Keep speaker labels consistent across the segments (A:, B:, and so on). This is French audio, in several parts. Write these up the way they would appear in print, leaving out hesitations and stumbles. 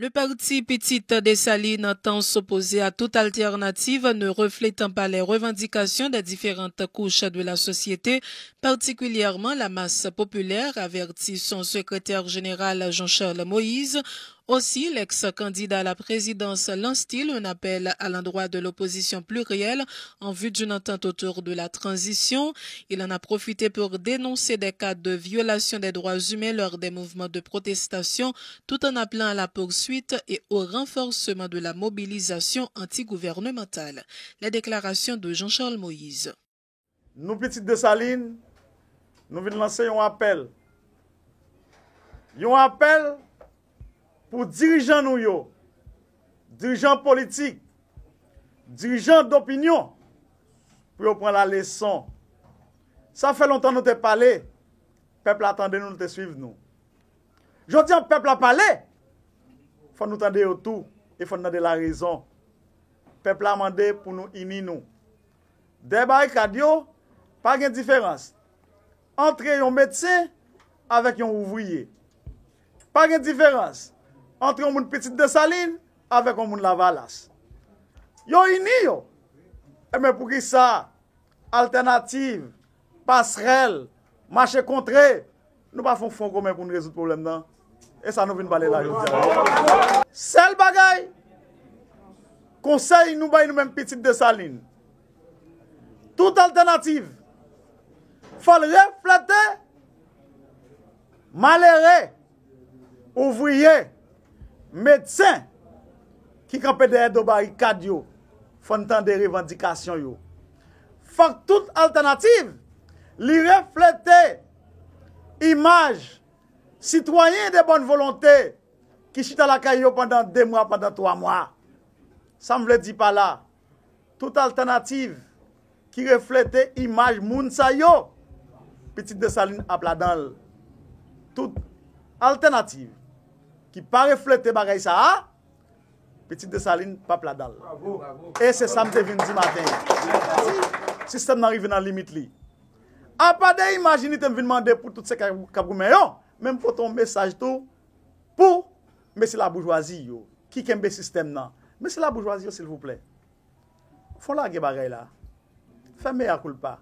A: Le parti Petite Dessalines entend s'opposer à toute alternative ne reflétant pas les revendications des différentes couches de la société, particulièrement la masse populaire, avertit son secrétaire général Jean-Charles Moïse. Aussi, l'ex-candidat à la présidence lance-t-il un appel à l'endroit de l'opposition plurielle en vue d'une entente autour de la transition. Il en a profité pour dénoncer des cas de violation des droits humains lors des mouvements de protestation, tout en appelant à la poursuite et au renforcement de la mobilisation antigouvernementale. La déclaration de Jean-Charles Moïse.
B: Nous, Petite Dessalines, nous venons lancer un appel. Un appel pour dirigeants nous, dirigeants politiques, dirigeants d'opinion, pour prendre la leçon. Ça fait longtemps que nous t'avons parlé. Le peuple attendait nous, nous te suivre nous. Je dis au peuple à parler. Il faut nous attendre tout. Il faut nous donner la raison. Le peuple a demandé pour nous unir nous. Des barricades, pas de différence. Entre un médecin avec un ouvrier. Pas de différence. Entre un Petite Dessalines avec un Lavalas. Yo unis yo. Mais pour qui ça? Alternative, passerelle, marché contré. Nous pas faisons fonds commun pour nous résoudre le problème non. Et ça nous vient parler là. Seul bagay. Conseil nous bail nous même Petite Dessalines. Toute alternative. Faut refléter malheureux, ouvrier, médecin qui campent derrière de barricades yo, faut entendre des revendications yo. Faut que toute alternative li refléter image citoyen de bonne volonté qui chita la caillou pendant 2 mois, pendant 3 mois. Ça me le dit pas là. Toute alternative qui reflète image moun sa yo, Petite Dessalines a pladal. Toute alternative qui pas refléter bagay ça, Petite Dessalines pas pladal. Et c'est ça me te vinn di matin. Système n'arrive dans limite li. A pas de imaginer te vinn demander pour tout ce kaboumen yo, même pour ton message tout pour monsieur la bourgeoisie yo, qui kembe système nan. Monsieur la bourgeoisie s'il vous plaît. Faut la ge bagay là. Fais mea culpa.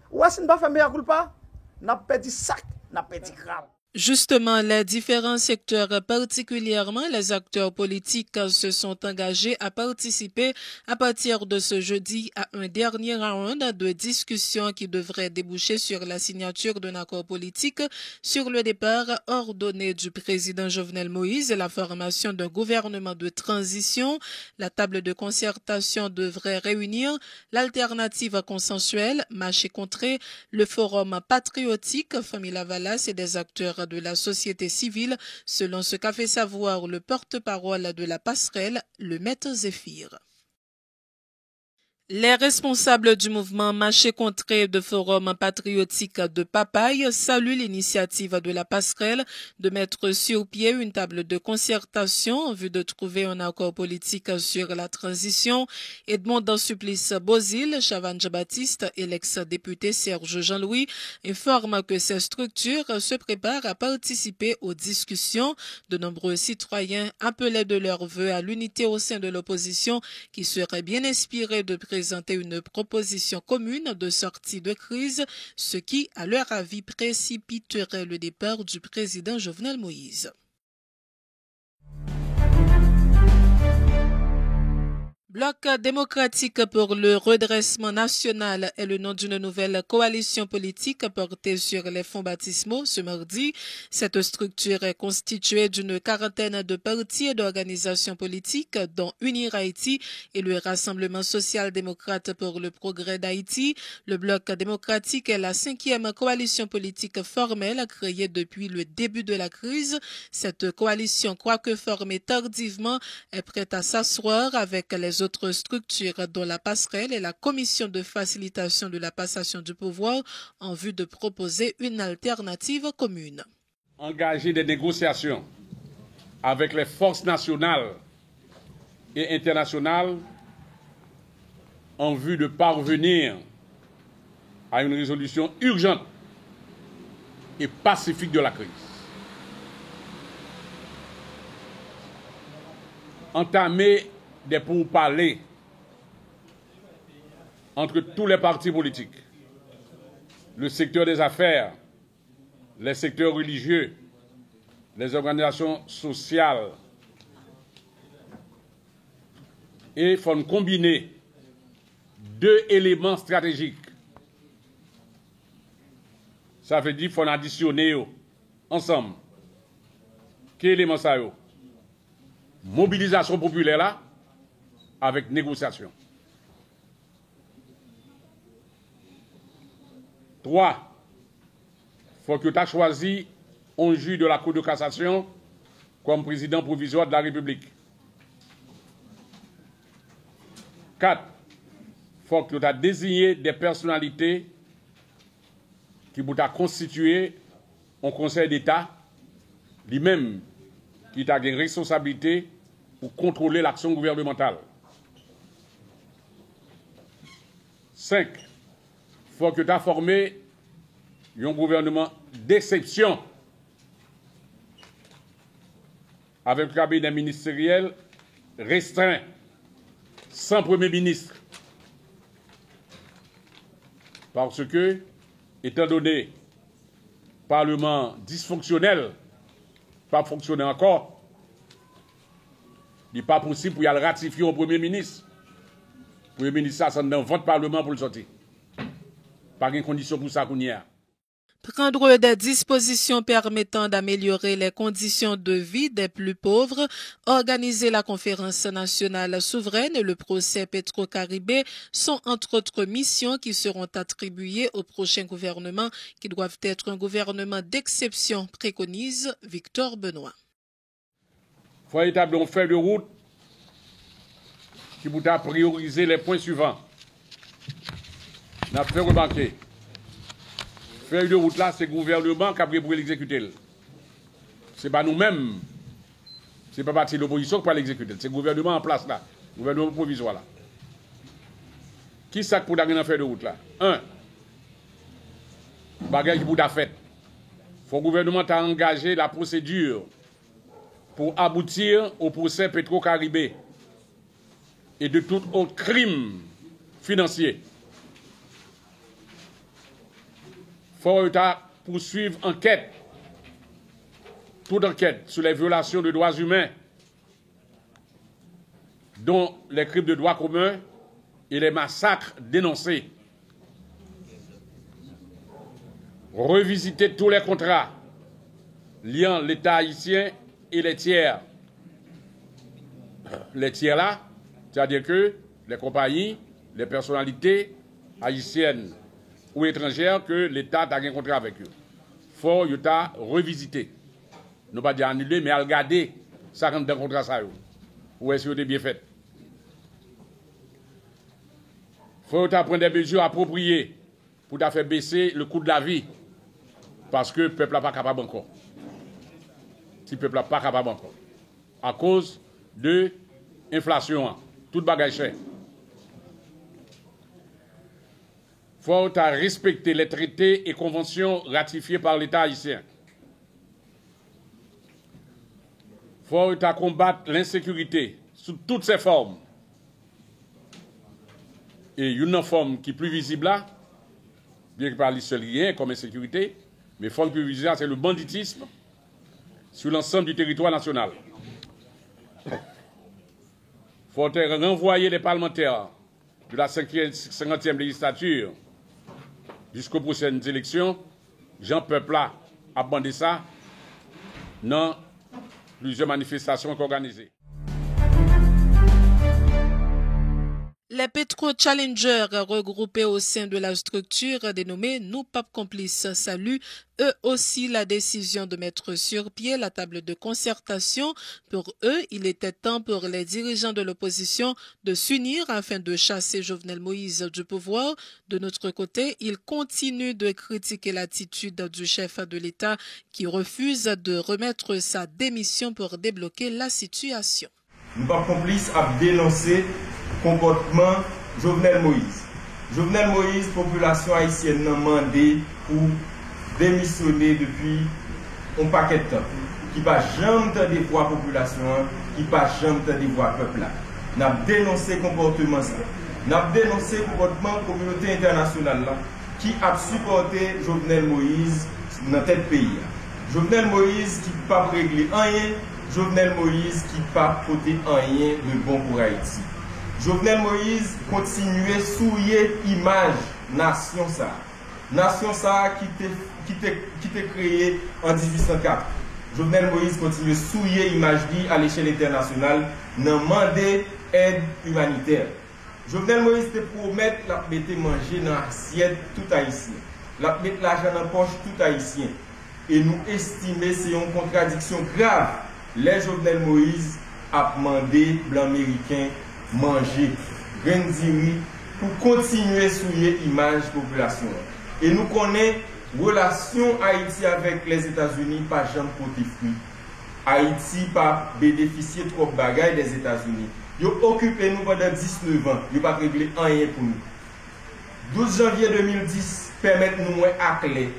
B: Ou est-ce qu'on va faire mea culpa? N'a pas dit sac, n'a pas dit grave.
A: Justement, les différents secteurs, particulièrement les acteurs politiques, se sont engagés à participer à partir de ce jeudi à un dernier round de discussion qui devrait déboucher sur la signature d'un accord politique sur le départ ordonné du président Jovenel Moïse et la formation d'un gouvernement de transition. La table de concertation devrait réunir l'alternative consensuelle, Marché Contré, le forum patriotique, Famille Lavalas et des acteurs de la société civile, selon ce qu'a fait savoir le porte-parole de la passerelle, le maître Zéphir. Les responsables du mouvement Marché Contré de Forum patriotique de Papaye saluent l'initiative de la passerelle de mettre sur pied une table de concertation en vue de trouver un accord politique sur la transition. Edmond Supplice Bozil, Chavannes Baptiste et l'ex-député Serge Jean-Louis informent que ces structures se préparent à participer aux discussions. De nombreux citoyens appelaient de leur vœu à l'unité au sein de l'opposition qui serait bien inspirée de présenter une proposition commune de sortie de crise, ce qui, à leur avis, précipiterait le départ du président Jovenel Moïse. Bloc démocratique pour le redressement national est le nom d'une nouvelle coalition politique portée sur les fonds baptismaux ce mardi. Cette structure est constituée d'une 40aine de partis et d'organisations politiques, dont Unir Haïti et le Rassemblement social-démocrate pour le progrès d'Haïti. Le Bloc démocratique est la 5e coalition politique formelle créée depuis le début de la crise. Cette coalition, quoique formée tardivement, est prête à s'asseoir avec les autres structures dont la passerelle et la commission de facilitation de la passation du pouvoir en vue de proposer une alternative commune.
C: Engager des négociations avec les forces nationales et internationales en vue de parvenir à une résolution urgente et pacifique de la crise. entamer des pourparlers entre tous les partis politiques, le secteur des affaires, les secteurs religieux, les organisations sociales, et il faut combiner deux éléments stratégiques. Ça veut dire qu'il faut additionner ensemble. Quel élément ça y est? Mobilisation populaire là, avec négociation. 3. Il faut que tu aies choisi un juge de la Cour de cassation comme président provisoire de la République. 4. Il faut que tu aies désigné des personnalités qui vont constituer un conseil d'État, lui-même qui a une responsabilité pour contrôler l'action gouvernementale. 5. Il faut que tu aies formé un gouvernement d'exception avec un cabinet ministériel restreint, sans Premier ministre. Parce que, étant donné le Parlement dysfonctionnel, pas fonctionner encore, il n'est pas possible pour y aller ratifier au Premier ministre. Le Premier ministre, ça, dans votre Parlement pour le sortir. Pas de condition pour ça qu'on y a.
A: Prendre des dispositions permettant d'améliorer les conditions de vie des plus pauvres, organiser la conférence nationale souveraine et le procès Petro-Caribé sont entre autres missions qui seront attribuées au prochain gouvernement qui doivent être un gouvernement d'exception, préconise Victor Benoît.
C: Il faut établir une feuille de route qui vous a priorisé les points suivants. On a fait remarquer. Feuille de route là, c'est le gouvernement qui a pris pour l'exécuter. Ce n'est pas nous-mêmes, ce n'est pas parti de l'opposition qui va l'exécuter. C'est le gouvernement en place là, le gouvernement provisoire là. Qui ça pour dans la feuille de route là? 1. Bagage qui vous a fait. Il faut que le gouvernement ait engagé la procédure pour aboutir au procès Petro-Caribé et de tout autre crime financier. Il faut poursuivre enquête, toute enquête sur les violations de droits humains, dont les crimes de droit commun et les massacres dénoncés. Revisiter tous les contrats liant l'État haïtien et les tiers. Les tiers là, c'est-à-dire que les compagnies, les personnalités haïtiennes ou étrangères que l'État a un contrat avec eux. Il faut revisiter. Ne pas dire annuler, mais regarder ça quand un contrat ça. Ou est-ce que c'est bien fait? Il faut prendre des mesures appropriées pour faire baisser le coût de la vie. Parce que le peuple n'est pas capable encore. Si le peuple n'est pas capable encore. À cause de l'inflation, tout bagage cher. Il faut respecter les traités et conventions ratifiés par l'État haïtien. Il faut combattre l'insécurité sous toutes ses formes. Et une forme qui est plus visible là, bien que par les seuls rien comme insécurité, mais forme plus visible, c'est le banditisme sur l'ensemble du territoire national. Il faut renvoyer les parlementaires de la 50e législature jusqu'aux prochaines élections. Jean Peuple là a bandé ça dans plusieurs manifestations organisées.
A: Les Petro-Challengers regroupés au sein de la structure dénommée Nous Pape Complices saluent eux aussi la décision de mettre sur pied la table de concertation. Pour eux, il était temps pour les dirigeants de l'opposition de s'unir afin de chasser Jovenel Moïse du pouvoir. De notre côté, ils continuent de critiquer l'attitude du chef de l'État qui refuse de remettre sa démission pour débloquer la situation.
D: Nous Pape Complices a dénoncé comportement Jovenel Moïse. Jovenel Moïse, population haïtienne n'a demandé pour démissionner depuis un paquet de temps. Qui va jamais des fois population qui pas jamais entendu voir peuple là. N'a dénoncé comportement ça. N'a dénoncé comportement communauté internationale là qui a supporté Jovenel Moïse dans tel pays. Jovenel Moïse qui pas régler rien, Jovenel Moïse qui pas porter rien de bon pour Haïti. Jovenel Moïse continuait souiller image nation ça. Nation ça qui était créée en 1804. Jovenel Moïse continue à souiller l'image à l'échelle internationale, dans demander aide humanitaire. Jovenel Moïse te promet la mettre manger dans l'assiette tout haïtien, la mettre l'argent dans la poche tout haïtien. Et nous estimons que c'est une contradiction grave. Les Jovenel Moïse a demandé blanc américain manger, grandiri pour continuer à souiller l'image de la population. Et nous connaissons relation Haïti avec les États-Unis pas jamais porté fruit. Haïti pas bénéficié de trop bagaille des États-Unis. Ils ont occupé nous pendant 19 ans. Ils n'ont pas réglé rien pour nous. 12 janvier 2010 permet nous à clé.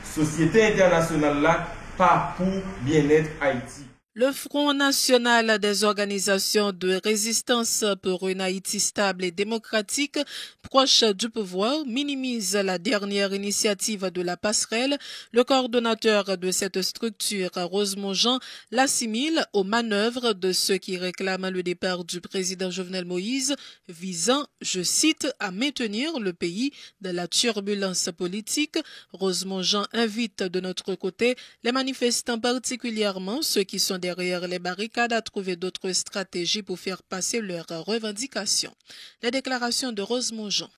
D: Société internationale là pas pour bien-être Haïti.
A: Le Front national des organisations de résistance pour une Haïti stable et démocratique, proche du pouvoir, minimise la dernière initiative de la passerelle. Le coordonnateur de cette structure, Rosemont Jean, l'assimile aux manœuvres de ceux qui réclament le départ du président Jovenel Moïse, visant, je cite, à maintenir le pays dans la turbulence politique. Rosemont Jean invite de notre côté les manifestants, particulièrement ceux qui sont derrière les barricades, à trouver d'autres stratégies pour faire passer leurs revendications. Les déclarations de Rosemont Jean.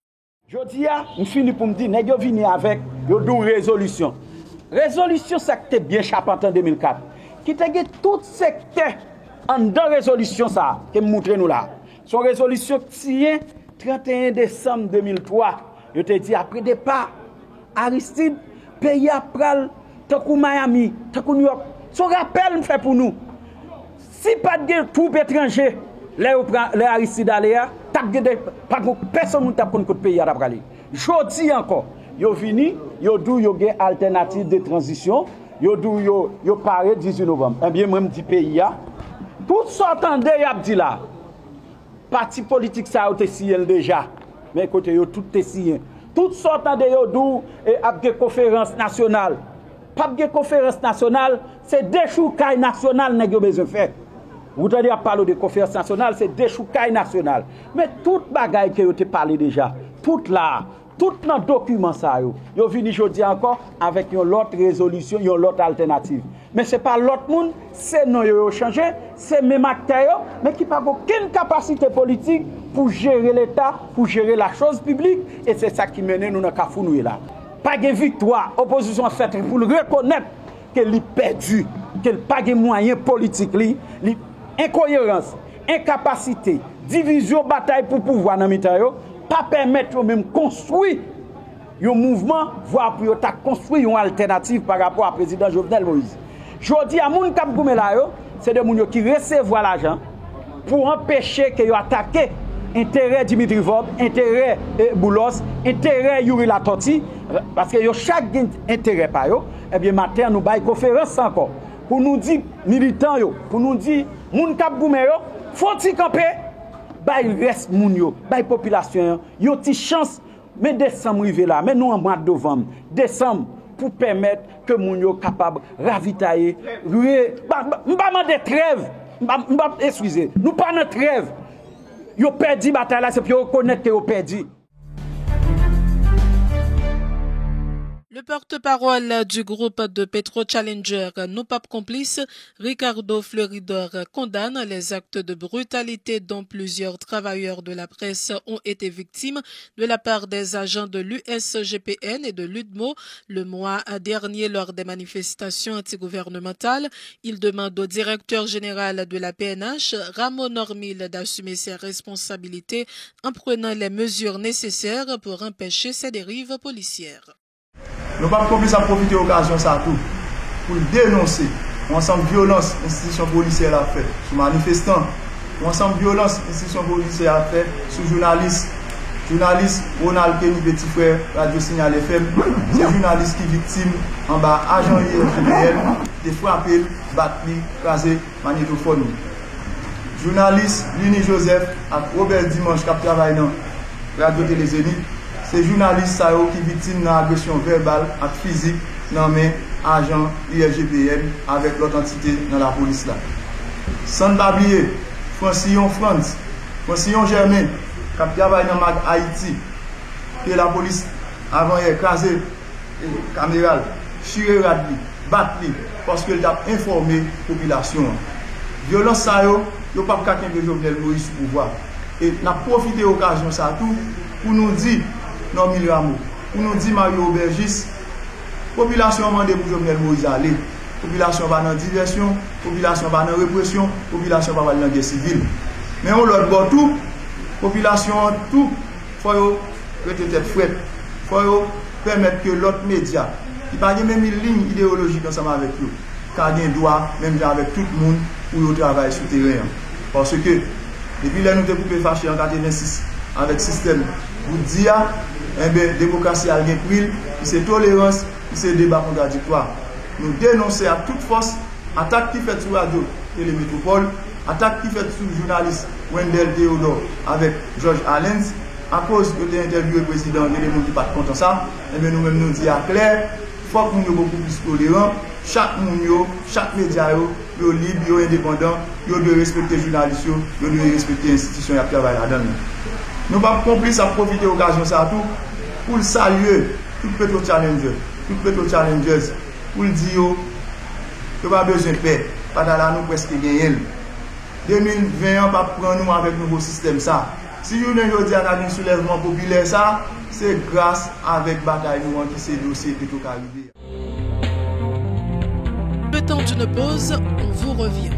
E: Jodi a, je finis pour me dire, nous vini avec une résolution. Résolution, ça qui était bien chapante en 2004. Qui te dit tout secteur en deux résolutions, ça, que montre nous là. Son résolution qui est 31 décembre 2003. Je te dis, après départ, Aristide, pays à pral, takou Miami, takou New York. Son rappel fait pour nous. Si pas de troupes étrangères, les Aristide Aléa, pas personne ne t'a pour le pays à la pralé. Jodi encore, yo vini, yo dou yo gen alternative de transition, yo dou yo paré 18 novembre. Eh bien même dit pays a tout s'entendait y a dit là. Parti politique ça a été signé déjà. Mais côté yo tout est signé. Tout s'entendait yo dou et a des conférence nationale. Pas de conférence nationale, c'est des choucailles nationales nèg yo besoin faire. Vous avez parlé de conférence nationale, c'est des choucailles nationales. Mais toute bagaille que vous avez parlé déjà, toute là, tout dans le document ça, vous venez aujourd'hui encore avec une autre résolution, une autre alternative. Mais ce n'est pas l'autre monde, c'est non yo changé, c'est même acteur, mais qui n'a aucune capacité politique pour gérer l'État, pour gérer la chose publique. Et c'est ça qui mène nous dans le cafounou là. Pas de victoire, opposition faite pour le reconnaître qu'elle est perdue, qu'elle n'a pas de moyens politiques. Incohérence, incapacité, division, bataille pour pouvoir dans le pas permettre même construire un mouvement, voire pour construire une alternative par rapport à président Jovenel Moïse. Je dis à moun kap goumé là, c'est des gens qui recevoir l'argent pour empêcher que yo attaquer intérêt Dimitri Vob, intérêt Boulos, intérêt Yuri Latoti, parce que yo chaque intérêt par yo, eh bien matin nous bail conférence encore pour nous dire militants yo, pour nous dire moun kap goumé yo, faut-il camper, bay reste moun yo, bay population yo ti chance mais décembre rivé là, mais nous en mois de novembre, décembre pour permettre que moun yo capable ravitailler, m'pa mandé trêve, m'pa excusez, nous pas notre trêve. Yo perdu bataille là, c'est pour reconnaître que yo perdu.
A: Le porte-parole du groupe de Petro Challenger No Pape Complice, Ricardo Fleuridor, condamne les actes de brutalité dont plusieurs travailleurs de la presse ont été victimes de la part des agents de l'USGPN et de l'UDMO le mois dernier lors des manifestations antigouvernementales. Il demande au directeur général de la PNH, Ramon Normil, d'assumer ses responsabilités en prenant les mesures nécessaires pour empêcher ces dérives policières.
B: Nous ne pouvons pas profiter de l'occasion ça tout pour dénoncer l'ensemble de violence que l'institution policière a fait sur les manifestants, l'ensemble de violence que l'institution policière a fait sur les journalistes. Journaliste Ronald Kenny Petit Frère, Radio Signal FM, c'est un journaliste qui est victime en bas, agent IFPN, qui frappé, battu, crasé, magnétophone.
D: journaliste Lini Joseph et Robert Dimanche qui travaille dans Radio Télé Zénith. C'est journaliste qui victime d'agression verbale et physique dans mes agents IRGPN avec l'autre entité dans la police là. Sans oublier Francillon France, Francillon Germain qui travaille dans MAG Haïti, que la police avant écrasé caméral, chiré radli, batli parce qu'elle a informé la population. Violence ça yo pas quelqu'un de Jovenel Moïse sous pouvoir. Et n'a profité de l'occasion ça tout pour nous dire non milieu amour, pour nous dire Mario Aubergis, population demande pour Jovenel Moïse aller. Population va dans diversion, population va dans répression, population va dans la guerre civile. Mais on l'autre bord tout, population tout, faut rester tête frette. Faut permettre que l'autre média, qui n'a pas même une ligne idéologique ensemble avec eux, qui a un droit, même avec tout le monde, pour travailler sur le terrain. Parce que, depuis là, nous avons coupé fâché en 1986 avec le système, vous dire, démocratie a bien pris, c'est tolérance, c'est débat contradictoire. Nous dénonçons à toute force attaque qui fait sur Radio Télémétropole, attaque qui fait sur le journaliste Wendell Théodore avec George Allens, à cause de l'interview du président, il y a des gens qui ne sont pas contents de ça, et bien nous-mêmes nous disons clair, il faut que nous soyons beaucoup plus tolérants, chaque média, yo libre, yo indépendant, yo doit respecter les journalistes, yo doit respecter les institutions qui travaillent là-dedans. Nous ne pouvons pas complicer à profiter de l'occasion pour saluer tout Petro Challengers, pour le dire que pas besoin de paix, pas là nous presque gagné. 2020 on pas prendre nous avec nouveau système ça. Si nous avons dit à un soulèvement populaire ça, c'est grâce avec bataille nous qui c'est dossier Petro Caribé.
A: Le temps d'une pause, on vous revient.